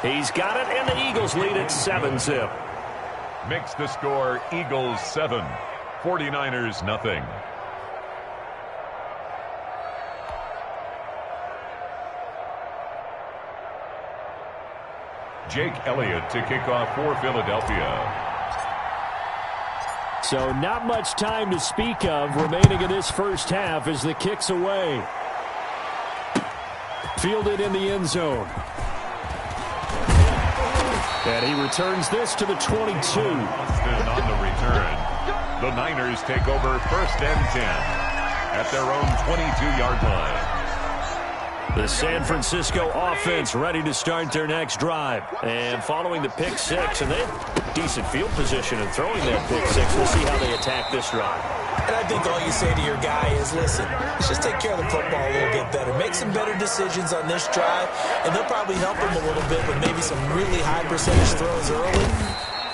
He's got it, and the Eagles lead at 7-zip. Makes the score Eagles 7, 49ers nothing. Jake Elliott to kick off for Philadelphia. So not much time to speak of remaining in this first half as the kick's away. Fielded in the end zone. And he returns this to the 22. On the return, the Niners take over 1st and 10 at their own 22-yard line. The San Francisco offense ready to start their next drive. And following the pick six, and they have decent field position in throwing that pick six. We'll see how they attack this drive. And I think all you say to your guy is, listen, let's just take care of the football a little bit better. Make some better decisions on this drive, and they'll probably help him a little bit with maybe some really high percentage throws early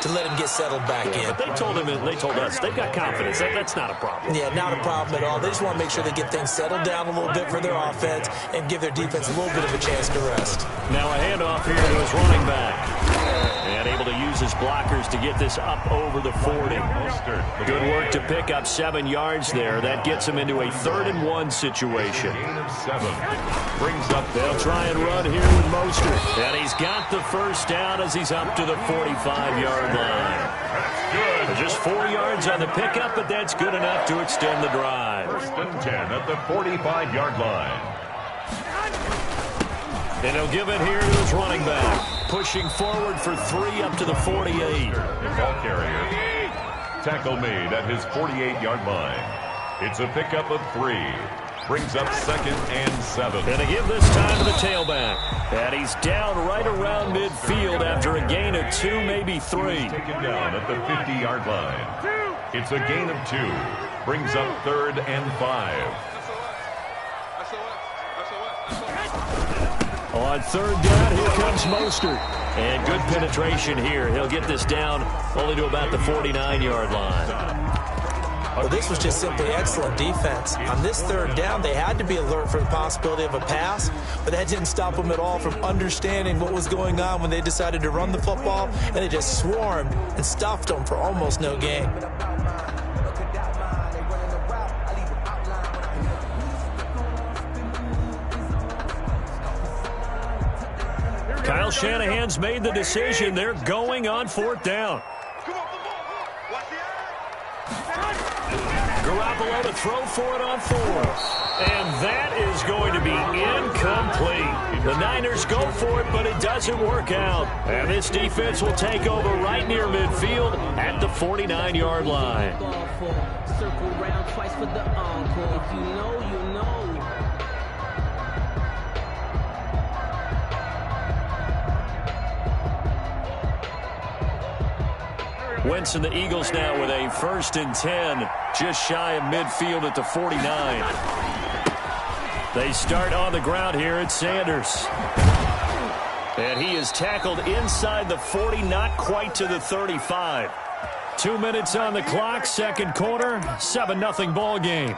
to let him get settled back in. But they told us they've got confidence. That's not a problem. Yeah, not a problem at all. They just want to make sure they get things settled down a little bit for their offense and give their defense a little bit of a chance to rest. Now a handoff here to his running back. And able to use his blockers to get this up over the 40. Good work to pick up 7 yards there. That gets him into a 3rd-and-1 situation. Brings up. They'll try and run here with Mostert. And he's got the first down as he's up to the 45-yard line. Just 4 yards on the pickup, but that's good enough to extend the drive. 1st and 10 at the 45-yard line. And he'll give it here to his running back. Pushing forward for 3 up to the 48. The ball carrier. Tackle made at his 48-yard line. It's a pickup of 3. Brings up 2nd and 7. And to give this time to the tailback. And he's down right around midfield after a gain of 2, maybe 3. He's taken down at the 50-yard line. It's a gain of 2. Brings up 3rd and 5. On 3rd down, here comes Mostert. And good penetration here. He'll get this down only to about the 49-yard line. Well, this was just simply excellent defense. On this 3rd down, they had to be alert for the possibility of a pass, but that didn't stop them at all from understanding what was going on when they decided to run the football, and they just swarmed and stuffed them for almost no gain. Kyle Shanahan's made the decision. They're going on 4th down. Garoppolo to throw for it on 4th. And that is going to be incomplete. The Niners go for it, but it doesn't work out. And this defense will take over right near midfield at the 49-yard line. Circle round twice for the encore. If you know, you know. Wentz and the Eagles now with a 1st and 10, just shy of midfield at the 49. They start on the ground here at Sanders. And he is tackled inside the 40, not quite to the 35. 2 minutes on the clock, 2nd quarter, 7-0 ball game.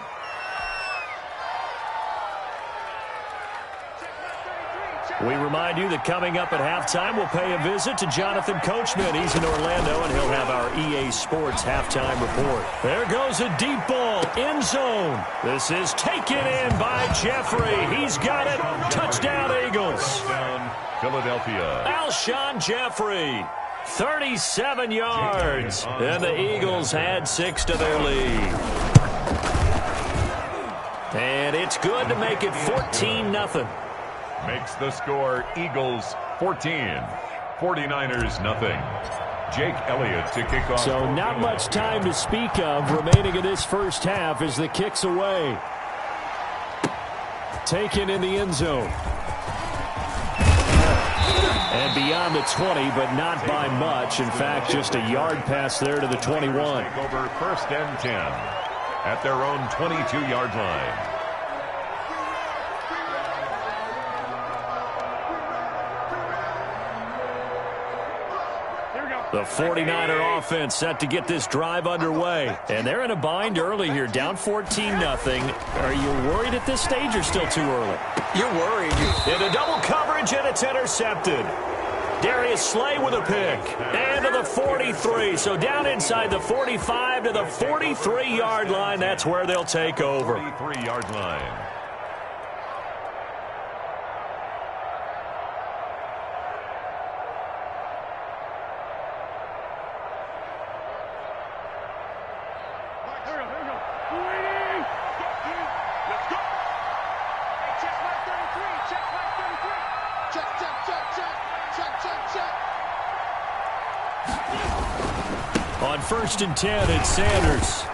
We remind you that coming up at halftime, we'll pay a visit to Jonathan Coachman. He's in Orlando, and he'll have our EA Sports halftime report. There goes a deep ball, end zone. This is taken in by Jeffrey. He's got it. Touchdown, Eagles. Touchdown, Philadelphia. Alshon Jeffrey, 37 yards. And the Eagles add 6 to their lead. And it's good to make it 14-0. Makes the score Eagles 14, 49ers nothing. Jake Elliott to kick off. So not much time to speak of remaining in this first half as the kick's away. Taken in the end zone. And beyond the 20, but not by much. In fact, just a yard pass there to the 21. Take over 1st and 10 at their own 22-yard line. The 49er offense set to get this drive underway. And they're in a bind early here, down 14-0. Are you worried at this stage or still too early? You're worried. Into double coverage, and it's intercepted. Darius Slay with a pick. And to the 43. So down inside the 45 to the 43-yard line. That's where they'll take over. 43-yard line. On 1st and 10, it's Sanders.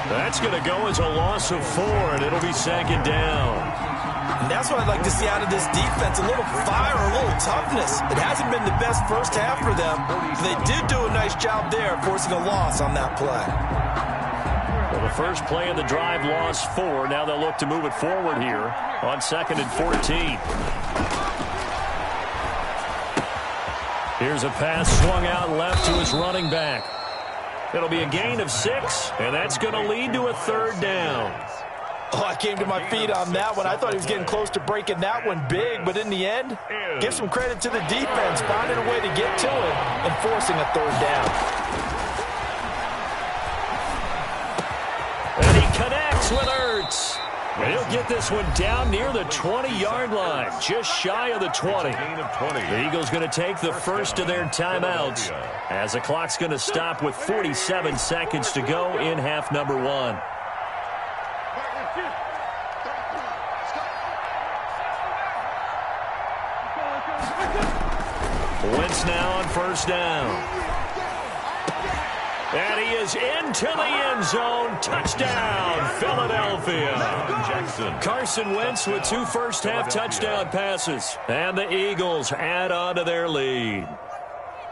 That's going to go as a loss of 4, and it'll be 2nd down. And that's what I'd like to see out of this defense, a little fire, a little toughness. It hasn't been the best first half for them. They did do a nice job there, forcing a loss on that play. Well, the first play of the drive lost 4. Now they'll look to move it forward here on 2nd and 14. Here's a pass swung out left to his running back. It'll be a gain of 6, and that's going to lead to a 3rd down. Oh, I came to my feet on that one. I thought he was getting close to breaking that one big, but in the end, give some credit to the defense, finding a way to get to it and forcing a 3rd down. And he connects with Ertz. And he'll get this one down near the 20-yard line, just shy of the 20. The Eagles going to take the first of their timeouts as the clock's going to stop with 47 seconds to go in half number 1. Wentz now on 1st down. And he is into the end zone. Touchdown, Philadelphia. Jackson. Carson Wentz with 2 first-half touchdown passes. And the Eagles add on to their lead.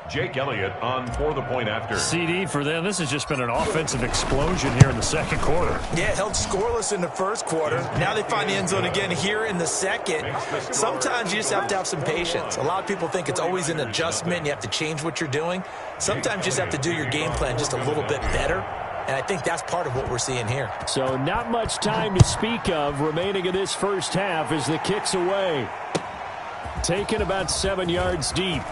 Jake Elliott on for the point after. CD for them. This has just been an offensive explosion here in the 2nd quarter. Yeah, held scoreless in the 1st quarter. Now they find the end zone again here in the 2nd. Sometimes you just have to have some patience. A lot of people think it's always an adjustment. You have to change what you're doing. Sometimes you just have to do your game plan just a little bit better. And I think that's part of what we're seeing here. So not much time to speak of remaining in this first half as the kick's away. Taken about 7 yards deep.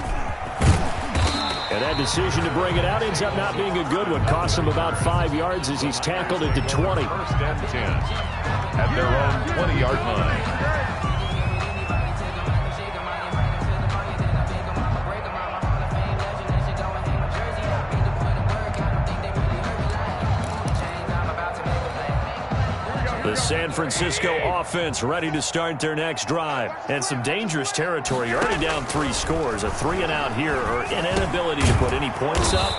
And that decision to bring it out ends up not being a good one. Costs him about 5 yards as he's tackled at the 20. 1st and 10 at their own 20-yard line. The San Francisco offense ready to start their next drive. And some dangerous territory. You're already down 3 scores. A 3-and-out here or an inability to put any points up.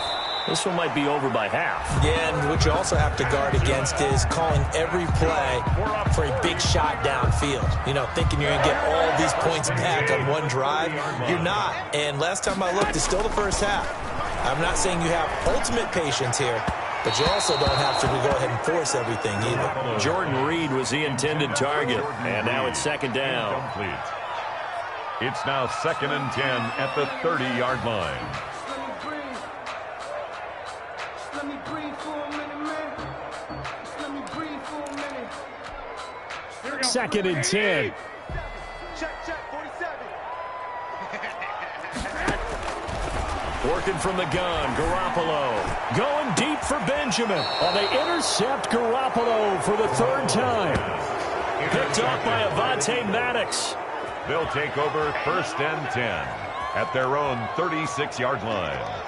This one might be over by half. Yeah, and what you also have to guard against is calling every play for a big shot downfield. You know, thinking you're going to get all these points back on one drive. You're not. And last time I looked, it's still the first half. I'm not saying you have ultimate patience here, but you also don't have to go ahead and force everything either. Jordan Reed was the intended target, and now it's 2nd down. Complete. It's now 2nd and 10 at the 30-yard line. Let me breathe for a minute, man. Let me breathe for a minute. 2nd and 10. Check, 47. Working from the gun, Garoppolo. Going deep for Benjamin. Oh, they intercept Garoppolo for the 3rd time. Picked off by Avonte Maddox. They'll take over 1st and 10 at their own 36-yard line.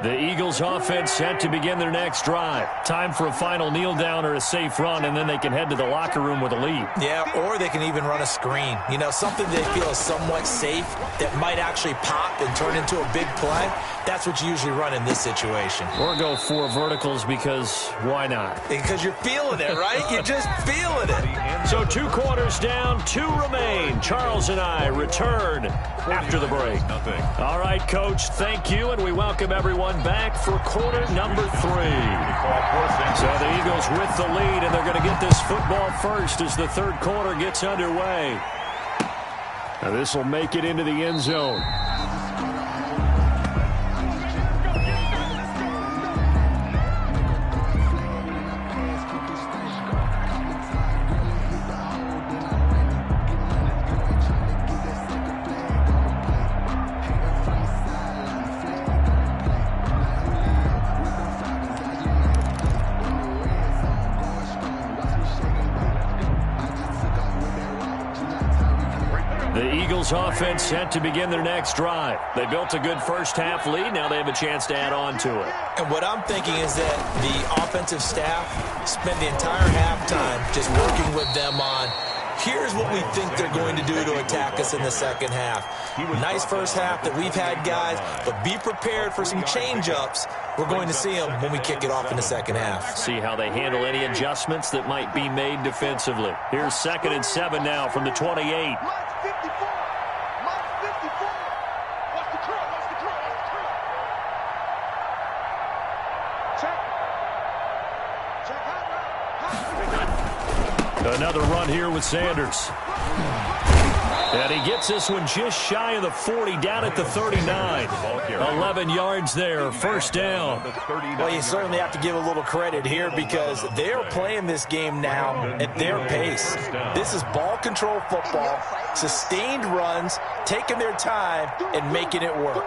The Eagles offense set to begin their next drive. Time for a final kneel down or a safe run, and then they can head to the locker room with a lead. Yeah, or they can even run a screen. You know, something they feel is somewhat safe that might actually pop and turn into a big play. That's what you usually run in this situation. Or go 4 verticals because why not? Because you're feeling it, right? You're just feeling it. So 2 quarters down, 2 remain. Charles and I return after the break. All right, Coach, thank you, and we welcome everyone back for quarter number 3. So the Eagles with the lead, and they're going to get this football first as the third quarter gets underway. Now this will make it into the end zone. Offense set to begin their next drive. They built a good first-half lead. Now they have a chance to add on to it. And what I'm thinking is that the offensive staff spent the entire halftime just working with them on, here's what we think they're going to do to attack us in the second half. Nice first half that we've had, guys, but be prepared for some change-ups. We're going to see them when we kick it off in the second half. See how they handle any adjustments that might be made defensively. Here's 2nd and 7 now from the 28. Another run here with Sanders. And he gets this one just shy of the 40, down at the 39. 11 yards there, first down. Well, you certainly have to give a little credit here because they're playing this game now at their pace. This is ball control football, sustained runs, taking their time and making it work.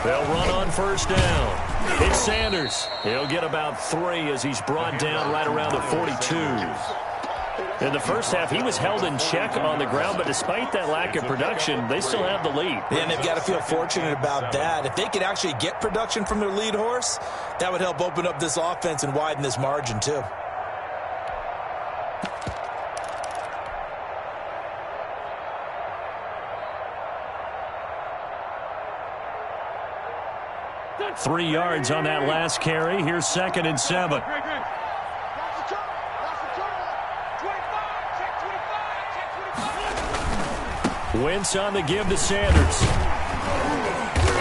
They'll run on first down. It's Sanders. He'll get about 3 as he's brought down right around the 42. In the first half, he was held in check on the ground, but despite that lack of production, they still have the lead. Yeah, and they've got to feel fortunate about that. If they could actually get production from their lead horse, that would help open up this offense and widen this margin too. Three yards on that last carry. Here's 2nd and 7. Wentz on the give to Sanders.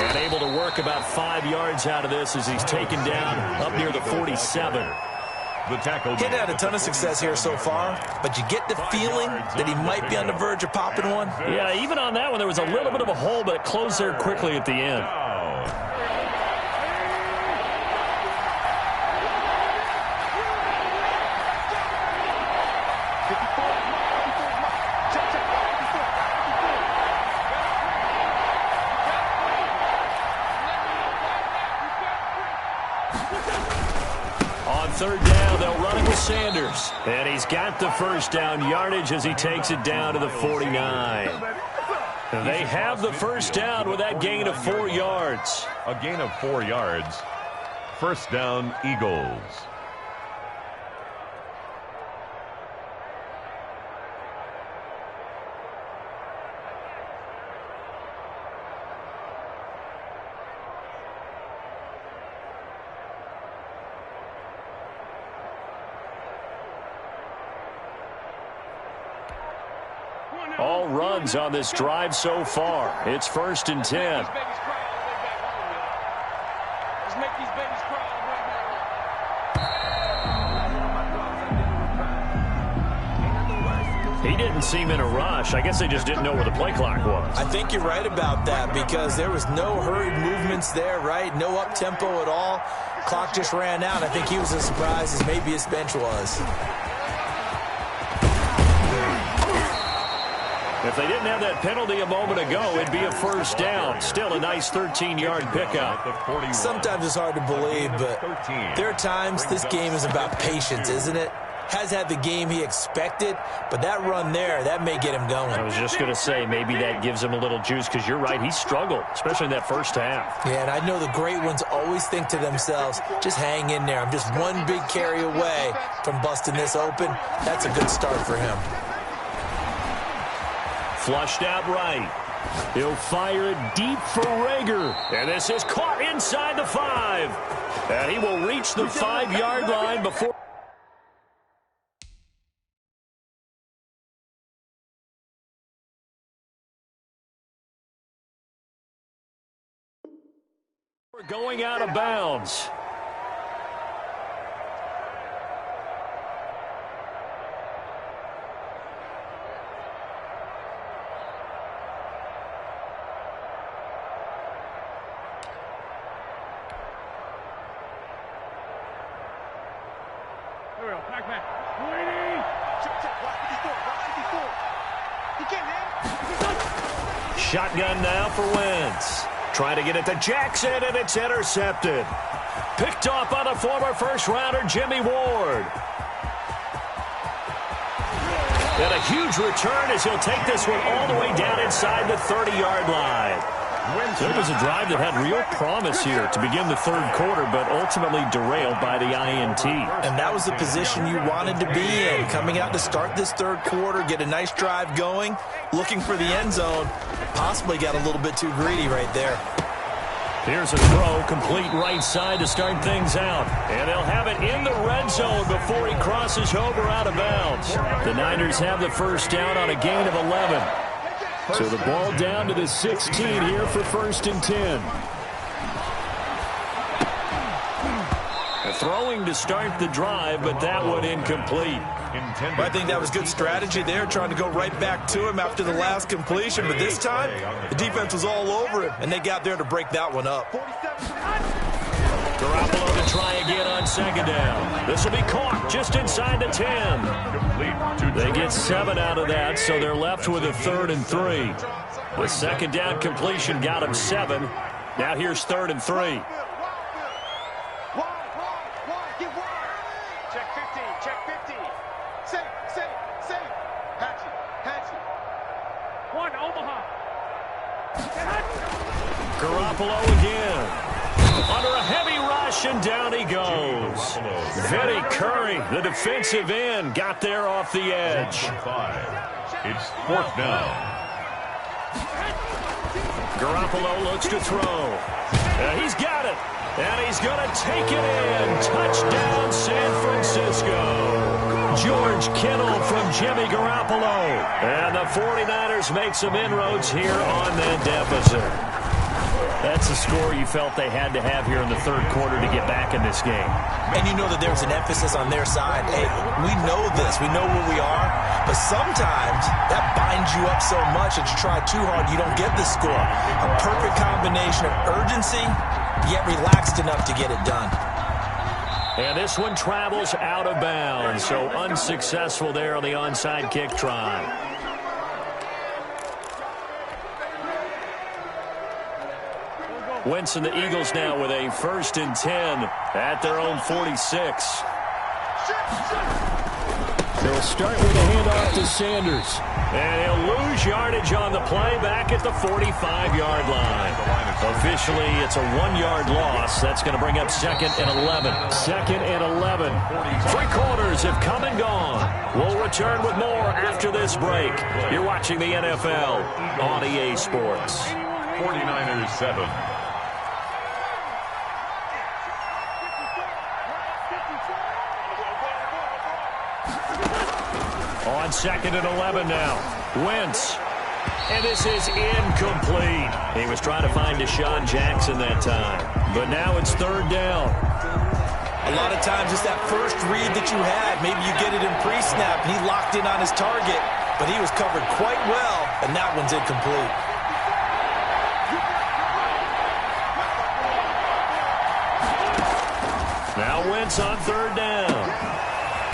And able to work about 5 yards out of this as he's taken down up near the 47. The tackle. He's had a ton of success here so far, but you get the feeling that he might be on the verge of popping one. Yeah, even on that one, there was a little bit of a hole, but it closed there quickly at the end. Third down, they'll run it with Sanders. And he's got the first down yardage as he takes it down to the 49. They have the first down with that gain of 4 yards. A gain of 4 yards. First down, Eagles. All runs on this drive so far. It's 1st and 10. He didn't seem in a rush. I guess they just didn't know where the play clock was. I think you're right about that because there was no hurried movements there, right? No up-tempo at all. Clock just ran out. I think he was as surprised as maybe his bench was. If they didn't have that penalty a moment ago, it'd be a first down. Still a nice 13-yard pickup. Sometimes it's hard to believe, but there are times this game is about patience, isn't it? Has had the game he expected, but that run there, that may get him going. I was just going to say, maybe that gives him a little juice, because you're right, he struggled, especially in that first half. Yeah, and I know the great ones always think to themselves, just hang in there. I'm just one big carry away from busting this open. That's a good start for him. Flushed out right. He'll fire it deep for Rager. And this is caught inside the 5. And he will reach the 5-yard line before. We're going out of bounds. Shotgun now for Wentz. Trying to get it to Jackson, and it's intercepted. Picked off by the former first-rounder Jimmy Ward. And a huge return as he'll take this one all the way down inside the 30-yard line. So it was a drive that had real promise here to begin the third quarter, but ultimately derailed by the INT. And that was the position you wanted to be in. Coming out to start this third quarter, get a nice drive going, looking for the end zone. Possibly got a little bit too greedy right there. Here's a throw, complete right side to start things out. And they'll have it in the red zone before he crosses over out of bounds. The Niners have the first down on a gain of 11. So the ball down to the 16 here for 1st and 10. Throwing to start the drive, but that one incomplete. I think that was good strategy there, trying to go right back to him after the last completion. But this time, the defense was all over him, and they got there to break that one up. Garoppolo to try again on second down. This will be caught just inside the 10. They get 7 out of that, so they're left with a 3rd and 3. The second down completion got him 7. Now here's 3rd and 3. Garoppolo again. Under a heavy rush, and down he goes. Vinny Curry, the defensive end, got there off the edge. It's 4th down. Garoppolo looks to throw. He's got it. And he's going to take it in. Touchdown, San Francisco. George Kittle from Jimmy Garoppolo. And the 49ers make some inroads here on that deficit. That's the score you felt they had to have here in the third quarter to get back in this game. And you know that there's an emphasis on their side. Hey, we know this. We know where we are. But sometimes that binds you up so much that you try too hard, you don't get the score. A perfect combination of urgency, yet relaxed enough to get it done. And this one travels out of bounds, so unsuccessful there on the onside kick try. Wentz and the Eagles now with a 1st and 10 at their own 46. They'll start with a handoff to Sanders. And he'll lose yardage on the play back at the 45-yard line. Officially, it's a 1-yard loss. That's going to bring up 2nd and 11. 2nd and 11. 3 quarters have come and gone. We'll return with more after this break. You're watching the NFL on EA Sports. 49ers 7. On 2nd and 11 now. Wentz. And this is incomplete. He was trying to find Deshaun Jackson that time. But now it's 3rd down. A lot of times it's that first read that you had. Maybe you get it in pre-snap, and he locked in on his target. But he was covered quite well, and that one's incomplete. Now Wentz on 3rd down.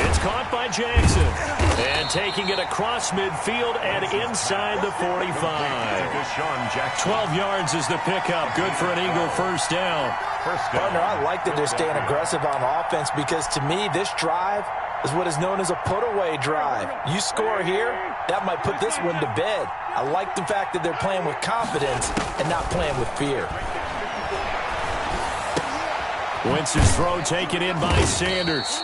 It's caught by Jackson. And taking it across midfield and inside the 45. 12 yards is the pickup. Good for an Eagle first down. Partner, I like that they're staying aggressive on offense because to me, this drive is what is known as a put-away drive. You score here, that might put this one to bed. I like the fact that they're playing with confidence and not playing with fear. Wentz's throw taken in by Sanders.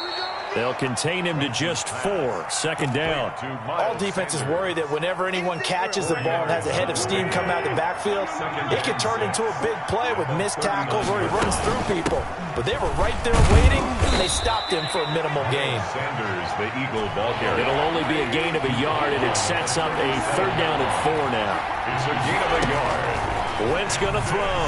They'll contain him to just 4. 2nd down. All defenses worry that whenever anyone catches the ball and has a head of steam coming out of the backfield, it can turn into a big play with missed tackles or he runs through people. But they were right there waiting, and they stopped him for a minimal gain. Sanders, the Eagle ball carrier. It'll only be a gain of a yard, and it sets up a 3rd down and 4 now. It's a gain of a yard. Wentz going to throw.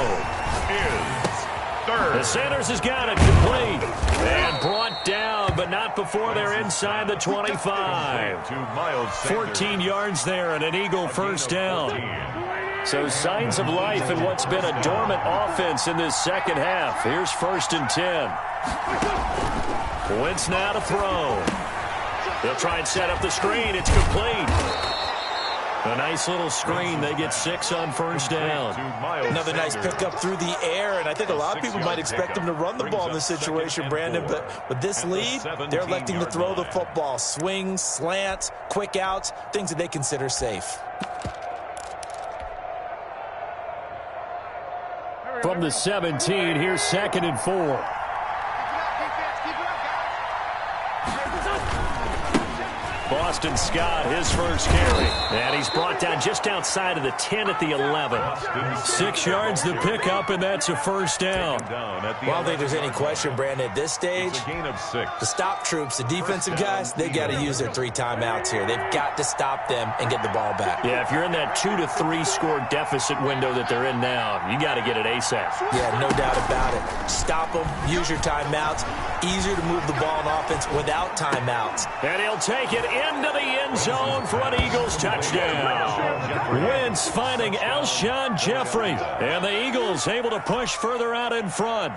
Is third. The Sanders has got it complete. And brought down, but not before they're inside the 25. 14 yards there and an Eagle first down. So signs of life in what's been a dormant offense in this second half. Here's 1st and 10. Wentz now to throw. They'll try and set up the screen. It's complete. A nice little screen. They get 6 on 1st down. Another nice pickup through the air, and I think a lot of people might expect them to run the ball in this situation, Brandon, but with this lead, they're electing to throw the football. Swings, slants, quick outs, things that they consider safe. From the 17, here's 2nd and 4. Boston Scott, his first carry. And he's brought down just outside of the 10 at the 11. 6 yards the pickup, and that's a 1st down. Well, I don't think there's any question, Brandon, at this stage, the stop troops, the defensive guys, they got to use their 3 timeouts here. They've got to stop them and get the ball back. Yeah, if you're in that 2 to 3 score deficit window that they're in now, you got to get it ASAP. Yeah, no doubt about it. Stop them, use your timeouts. Easier to move the ball on offense without timeouts. And he'll take it into the end zone for an Eagles touchdown. Wentz finding Alshon Jeffrey. And the Eagles able to push further out in front.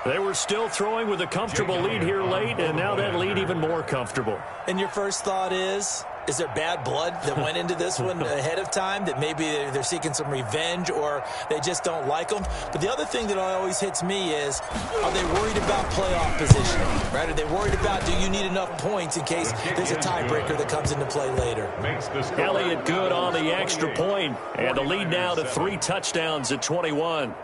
They were still throwing with a comfortable lead here late, and now that lead even more comfortable. And your first thought is there bad blood that went into this one ahead of time, that maybe they're seeking some revenge or they just don't like them? But the other thing that always hits me is, are they worried about playoff positioning? Right? Are they worried about, do you need enough points in case there's a tiebreaker that comes into play later? Elliott good on the extra point, and the lead now to 3 touchdowns at 21.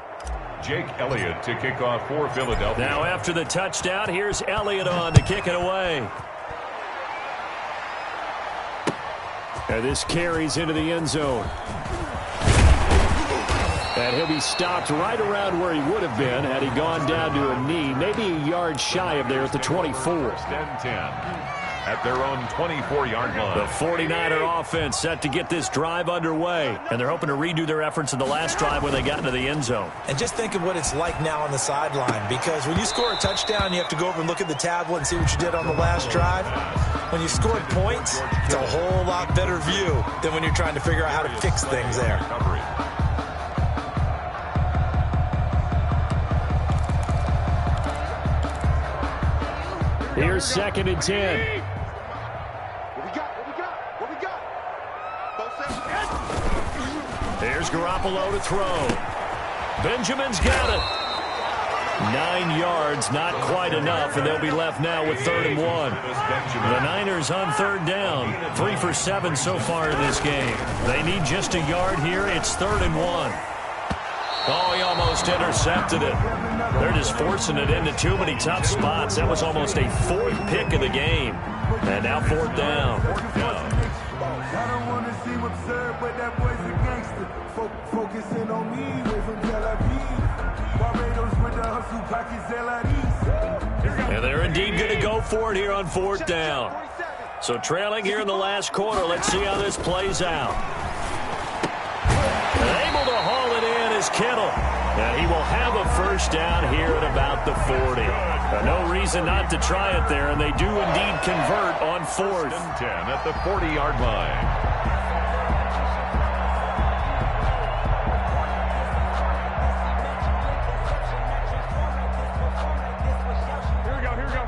Jake Elliott to kick off for Philadelphia. Now after the touchdown, here's Elliott on to kick it away. And this carries into the end zone. And he'll be stopped right around where he would have been had he gone down to a knee, maybe a yard shy of there at the 24. 10-10 at their own 24-yard line. The 49er offense set to get this drive underway, and they're hoping to redo their efforts in the last drive when they got into the end zone. And just think of what it's like now on the sideline, because when you score a touchdown, you have to go over and look at the tablet and see what you did on the last drive. When you scored points, it's a whole lot better view than when you're trying to figure out how to fix things there. Here's 2nd and 10. Here's Garoppolo to throw. Benjamin's got it. 9 yards, not quite enough, and they'll be left now with 3rd and 1. The Niners on 3rd down. 3 for 7 so far in this game. They need just a yard here. It's 3rd and 1. Oh, he almost intercepted it. They're just forcing it into too many tough spots. That was almost a 4th pick of the game. And now 4th down. I don't want to seem absurd, but that boy's a gangster. Focusing on me, way from Tel Aviv. Barbados with the hustle pockets, LREs. And they're indeed going to go for it here on 4th down. So trailing here in the last quarter. Let's see how this plays out. Able to haul it in is Kittle. And he will have a 1st down here at about the 40. No reason not to try it there, and they do indeed convert on 4th. 10 at the 40-yard line.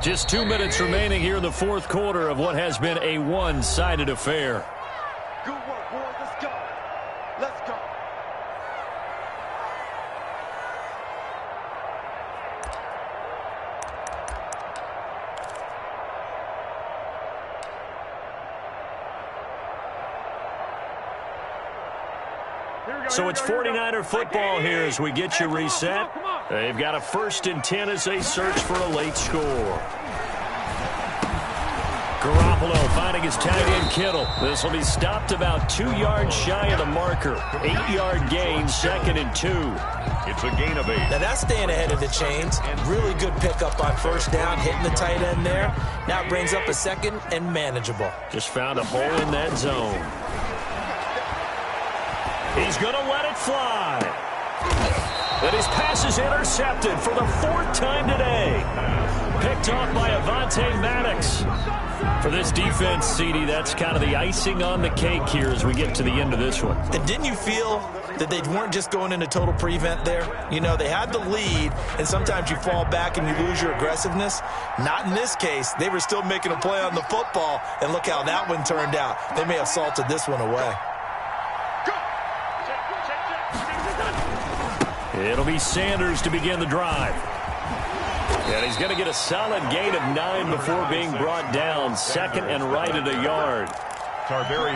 Just 2 minutes remaining here in the 4th quarter of what has been a one-sided affair. Good work, boys. Let's go. Let's go. So it's 49er football here as we get you reset. They've got a 1st and 10 as they search for a late score. Garoppolo finding his tight end Kittle. This will be stopped about 2 yards shy of the marker. 8-yard gain, 2nd and 2. It's a gain of 8. Now that's staying ahead of the chains. Really good pickup on 1st down, hitting the tight end there. Now it brings up a 2nd and manageable. Just found a hole in that zone. He's going to let it fly. And his pass is intercepted for the 4th time today. Picked off by Avonte Maddox. For this defense, CD, that's kind of the icing on the cake here as we get to the end of this one. And didn't you feel that they weren't just going into total prevent there? You know, they had the lead, and sometimes you fall back and you lose your aggressiveness. Not in this case. They were still making a play on the football, and look how that one turned out. They may have salted this one away. It'll be Sanders to begin the drive. And he's going to get a solid gain of 9 before being brought down. 2nd and right at a yard.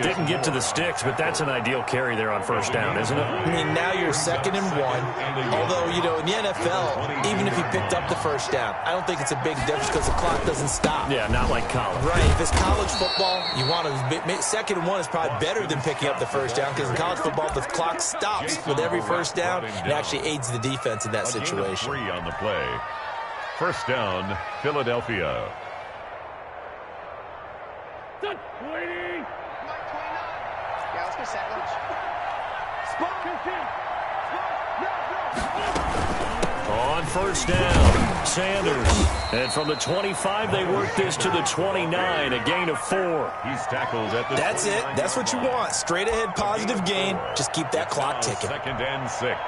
Didn't get to the sticks, but that's an ideal carry there on 1st down, isn't it? I mean, now you're 2nd and 1. Although, you know, in the NFL, even if he picked up the 1st down, I don't think it's a big difference because the clock doesn't stop. Yeah, not like college. Right. If it's college football, you want to 2nd and 1 is probably better than picking up the 1st down because in college football, the clock stops with every 1st down. It actually aids the defense in that situation. 3 on the play. 1st down, Philadelphia. On 1st down, Sanders. And from the 25, they work this to the 29, a gain of 4. He's tackled at the... That's it. That's what you want. Straight ahead positive gain. Just keep that clock ticking. 2nd and 6.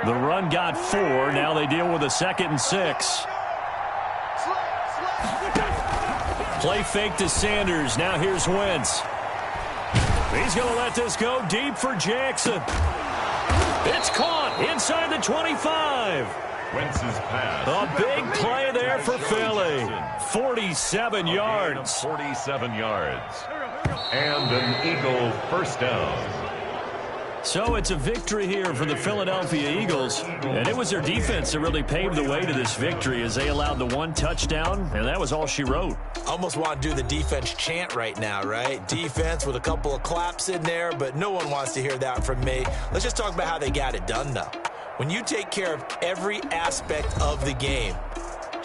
The run got 4. Now they deal with a 2nd and 6. Play fake to Sanders. Now here's Wentz. He's going to let this go deep for Jackson. It's caught inside the 25. Wentz's pass. A big play there for Philly. 47 yards. 47 yards. And an Eagle 1st down. So it's a victory here for the Philadelphia Eagles. And it was their defense that really paved the way to this victory as they allowed the 1 touchdown, and that was all she wrote. Almost want to do the defense chant right now, right? Defense with a couple of claps in there, but no one wants to hear that from me. Let's just talk about how they got it done, though. When you take care of every aspect of the game,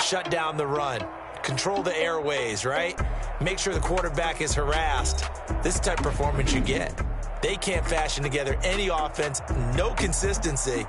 shut down the run, control the airways, right? Make sure the quarterback is harassed. This is the type of performance you get. They can't fashion together any offense, no consistency,